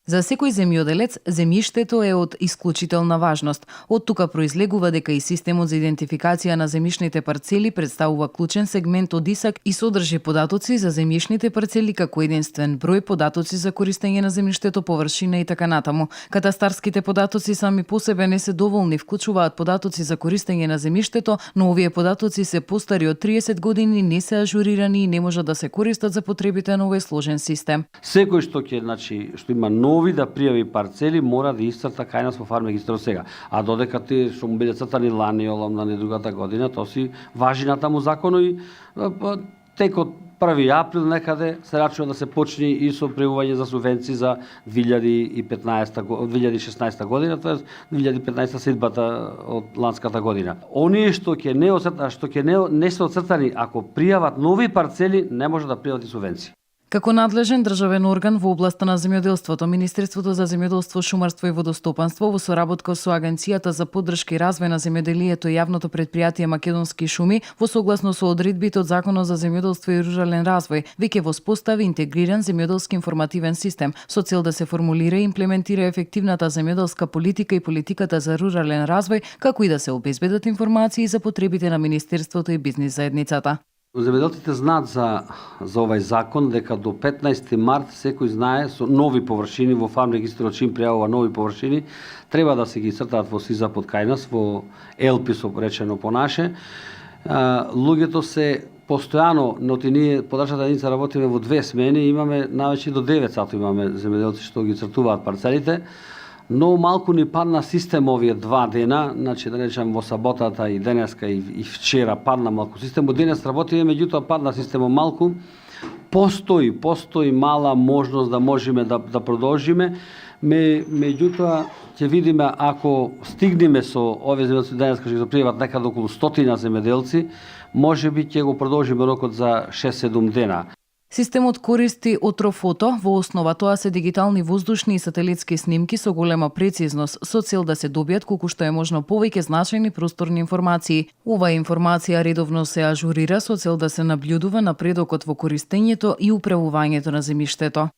За секој земјоделец, земјиштето е од исклучителна важност. Од тука произлегува дека и системот за идентификација на земјишните парцели представува клучен сегмент од ИСАК и содржи податоци за земјишните парцели како единствен број, податоци за користење на земјиштето, површина и така натаму. Катастарските податоци сами по себе не се доволни, вклучуваат податоци за користење на земјиштето, но овие податоци се постари од 30 години, не се ажурирани и не можат да се користат за потребите на овој сложен систем. Секој што што има нови да пријави парцели мора да исцрта кај нас во фарм регистрот сега. А додека тие што му биде цртани лани, оламна не другата година, тоа си важи натаму законот и текот 1 април некаде се рачува да се почне и со пријавување за субвенции за 2016 година, тоа е 2015 сидбата од ланската година. Оние што ќе не се оцртани, ако пријават нови парцели, не може да пријават и субвенции. Како надлежен државен орган во областа на земјоделството, Министерството за земјоделство, шумарство и водостопанство во соработка со Агенцијата за поддршка и развој на земјоделието и јавното претпријатие Македонски шуми, во согласно со одредбите од Законот за земјоделство и рурален развој, веќе воспостави интегриран земјоделски информативен систем со цел да се формулира и имплементира ефективната земјоделска политика и политиката за рурален развој, како и да се обезбедат информации за потребите на Министерството и бизнис заедницата. Земјоделците знаат за овој закон, дека до 15 март секој знае со нови површини во фарм регистрот, чим пријавува нови површини, треба да се ги цртаат во СИЗАП од кај нас, во ЕЛПИС речено по наше. Луѓето се постојано, но ние подршната единица работиме во 2 смени, имаме навеќе до 9 сати имаме земјоделци што ги цртуваат парцелите. Но малку ни падна систем овие 2 дена, значи да речем во саботата и денеска и вчера падна малку систем. Денес работиме, меѓутоа падна системот малку. Постои мала можност да можеме да продолжиме. Меѓутоа ќе видиме ако стигнеме со овие земјоделци денеска што ги пријават некаде околу 100 земјоделци, можеби ќе го продолжиме рокот за 6-7 дена. Системот користи отрофото, во основа тоа се дигитални воздушни и сателитски снимки со голема прецизност, со цел да се добијат колку што е можно повеќе значајни просторни информации. Оваа информација редовно се ажурира со цел да се набљудува напредокот во користењето и управувањето на земјиштето.